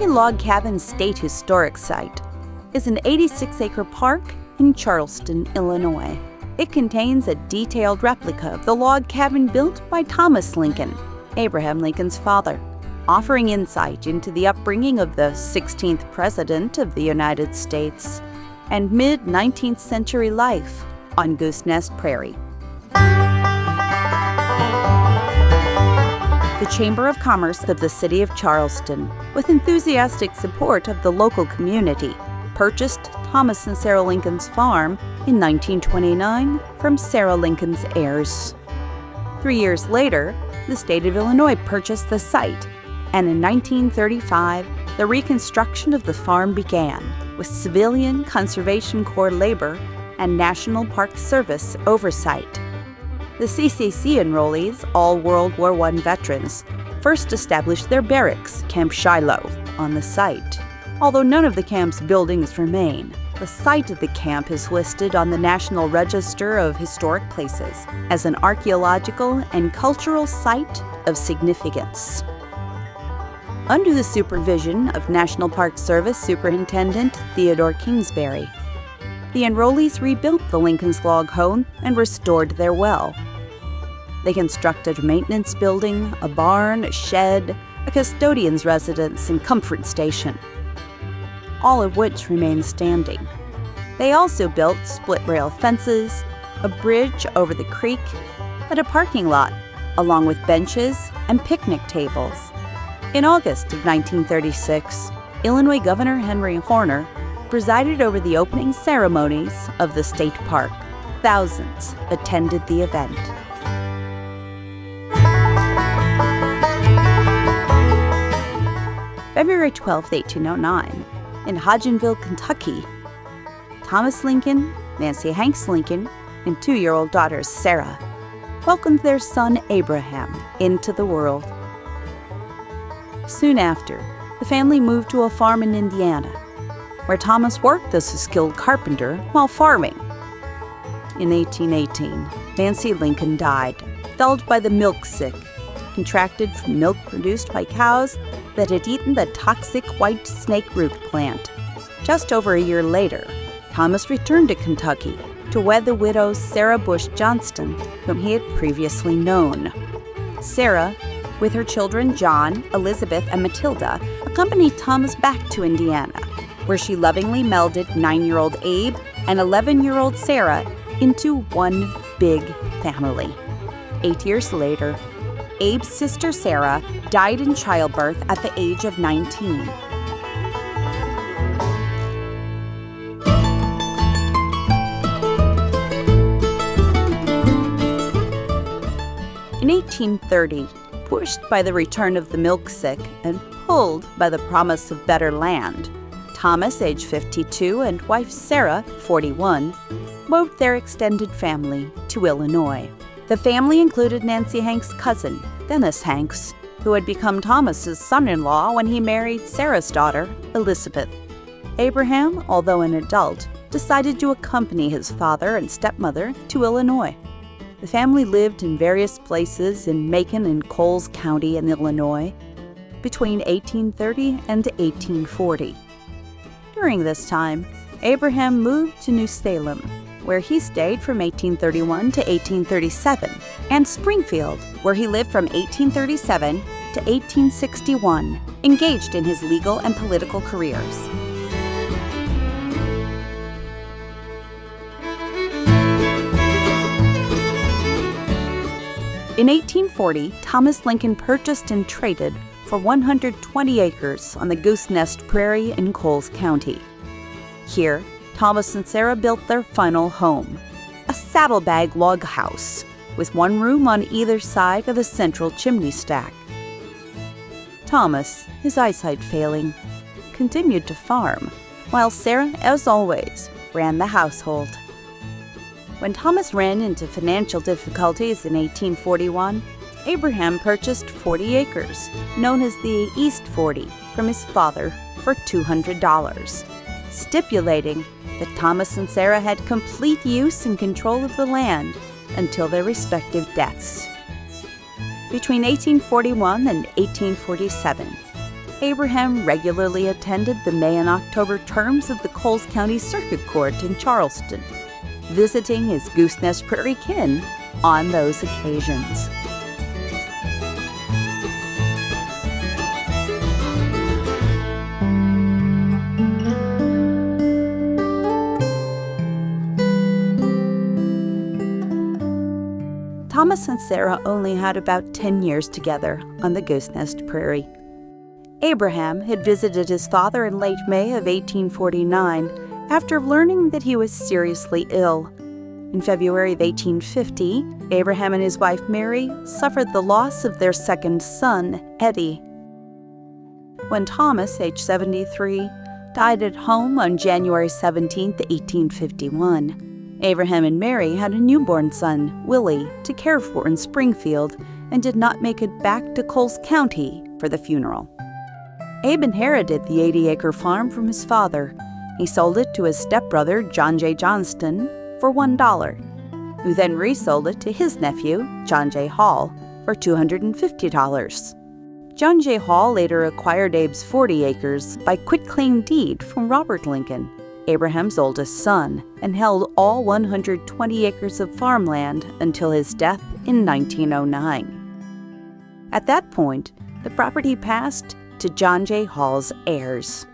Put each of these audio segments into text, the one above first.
Illinois Log Cabin State Historic Site is an 86-acre park in Charleston, Illinois. It contains a detailed replica of the log cabin built by Thomas Lincoln, Abraham Lincoln's father, offering insight into the upbringing of the 16th President of the United States and mid-19th century life on Goose Nest Prairie. The Chamber of Commerce of the City of Charleston, with enthusiastic support of the local community, purchased Thomas and Sarah Lincoln's farm in 1929 from Sarah Lincoln's heirs. 3 years later, the state of Illinois purchased the site, and in 1935, the reconstruction of the farm began with Civilian Conservation Corps labor and National Park Service oversight. The CCC enrollees, all World War I veterans, first established their barracks, Camp Shiloh, on the site. Although none of the camp's buildings remain, the site of the camp is listed on the National Register of Historic Places as an archaeological and cultural site of significance. Under the supervision of National Park Service Superintendent Theodore Kingsbury, the enrollees rebuilt the Lincoln's log home and restored their well. They constructed a maintenance building, a barn, a shed, a custodian's residence, and comfort station, all of which remain standing. They also built split-rail fences, a bridge over the creek, and a parking lot, along with benches and picnic tables. In August of 1936, Illinois Governor Henry Horner presided over the opening ceremonies of the state park. Thousands attended the event. February 12, 1809, in Hodgenville, Kentucky, Thomas Lincoln, Nancy Hanks Lincoln, and 2-year-old daughter Sarah welcomed their son Abraham into the world. Soon after, the family moved to a farm in Indiana, where Thomas worked as a skilled carpenter while farming. In 1818, Nancy Lincoln died, felled by the milk sick, contracted from milk produced by cows that had eaten the toxic white snake root plant. Just over a year later, Thomas returned to Kentucky to wed the widow Sarah Bush Johnston, whom he had previously known. Sarah, with her children John, Elizabeth, and Matilda, accompanied Thomas back to Indiana, where she lovingly melded 9-year-old Abe and 11-year-old Sarah into one big family. 8 years later, Abe's sister Sarah died in childbirth at the age of 19. In 1830, pushed by the return of the milk sick and pulled by the promise of better land, Thomas, age 52, and wife Sarah, 41, moved their extended family to Illinois. The family included Nancy Hanks' cousin, Dennis Hanks, who had become Thomas's son-in-law when he married Sarah's daughter, Elizabeth. Abraham, although an adult, decided to accompany his father and stepmother to Illinois. The family lived in various places in Macon and Coles County in Illinois between 1830 and 1840. During this time, Abraham moved to New Salem, where he stayed from 1831 to 1837, and Springfield, where he lived from 1837 to 1861, engaged in his legal and political careers. In 1840, Thomas Lincoln purchased and traded for 120 acres on the Goose Nest Prairie in Coles County. Here, Thomas and Sarah built their final home, a saddlebag log house with one room on either side of a central chimney stack. Thomas, his eyesight failing, continued to farm, while Sarah, as always, ran the household. When Thomas ran into financial difficulties in 1841, Abraham purchased 40 acres, known as the East 40, from his father for $200, stipulating that Thomas and Sarah had complete use and control of the land until their respective deaths. Between 1841 and 1847, Abraham regularly attended the May and October terms of the Coles County Circuit Court in Charleston, visiting his Goosenest Prairie kin on those occasions. Thomas and Sarah only had about 10 years together on the Goosenest Prairie. Abraham had visited his father in late May of 1849 after learning that he was seriously ill. In February of 1850, Abraham and his wife Mary suffered the loss of their second son, Eddie. When Thomas, age 73, died at home on January 17, 1851, Abraham and Mary had a newborn son, Willie, to care for in Springfield and did not make it back to Coles County for the funeral. Abe inherited the 80-acre farm from his father. He sold it to his stepbrother, John J. Johnston, for $1, who then resold it to his nephew, John J. Hall, for $250. John J. Hall later acquired Abe's 40 acres by quitclaim deed from Robert Lincoln, Abraham's oldest son, and held all 120 acres of farmland until his death in 1909. At that point, the property passed to John J. Hall's heirs.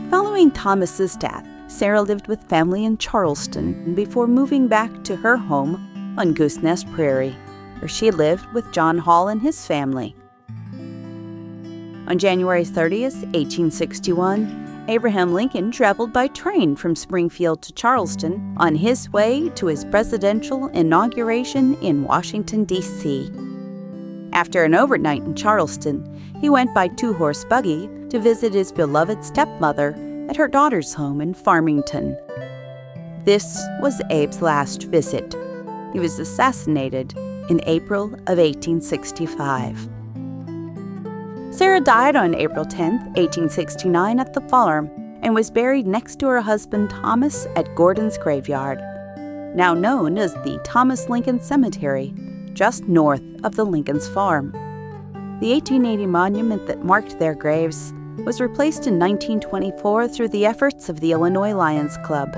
Following Thomas's death, Sarah lived with family in Charleston before moving back to her home on Goosenest Prairie, where she lived with John Hall and his family. On January 30th, 1861, Abraham Lincoln traveled by train from Springfield to Charleston on his way to his presidential inauguration in Washington, D.C. After an overnight in Charleston, he went by two-horse buggy to visit his beloved stepmother at her daughter's home in Farmington. This was Abe's last visit. He was assassinated in April of 1865. Sarah died on April 10, 1869 at the farm and was buried next to her husband Thomas at Gordon's Graveyard, now known as the Thomas Lincoln Cemetery, just north of the Lincoln's farm. The 1880 monument that marked their graves was replaced in 1924 through the efforts of the Illinois Lions Club.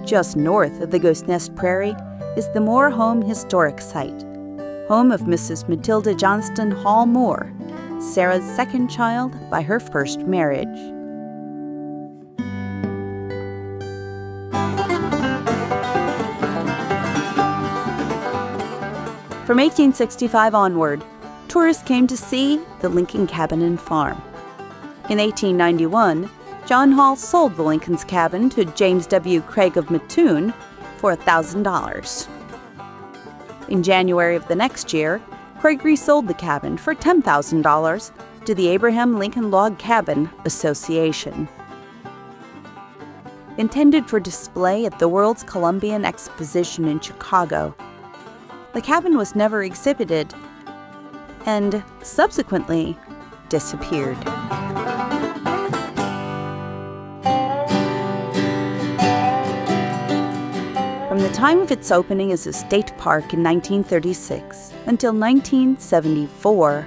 Just north of the Goosenest Prairie is the Moore Home Historic Site, home of Mrs. Matilda Johnston Hall Moore, Sarah's second child by her first marriage. From 1865 onward, tourists came to see the Lincoln Cabin and Farm. In 1891, John Hall sold the Lincoln's cabin to James W. Craig of Mattoon for $1,000. In January of the next year, Craig resold the cabin for $10,000 to the Abraham Lincoln Log Cabin Association. Intended for display at the World's Columbian Exposition in Chicago, the cabin was never exhibited and subsequently disappeared. From the time of its opening as a state park in 1936 until 1974,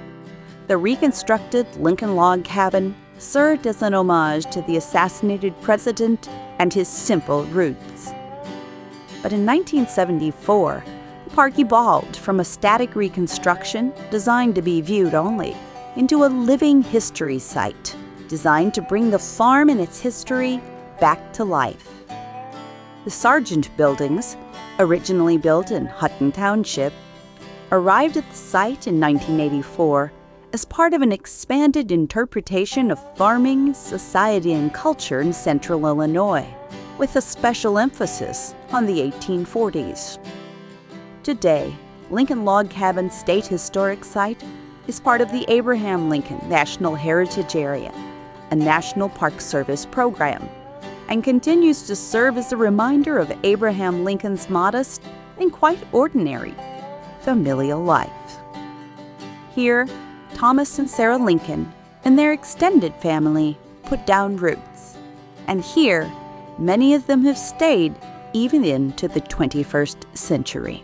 the reconstructed Lincoln Log Cabin served as an homage to the assassinated president and his simple roots. But in 1974, the park evolved from a static reconstruction designed to be viewed only into a living history site designed to bring the farm and its history back to life. The Sargent buildings, originally built in Hutton Township, arrived at the site in 1984 as part of an expanded interpretation of farming, society, and culture in central Illinois, with a special emphasis on the 1840s. Today, Lincoln Log Cabin State Historic Site is part of the Abraham Lincoln National Heritage Area, a National Park Service program, and continues to serve as a reminder of Abraham Lincoln's modest and quite ordinary familial life. Here, Thomas and Sarah Lincoln and their extended family put down roots, and here, many of them have stayed even into the 21st century.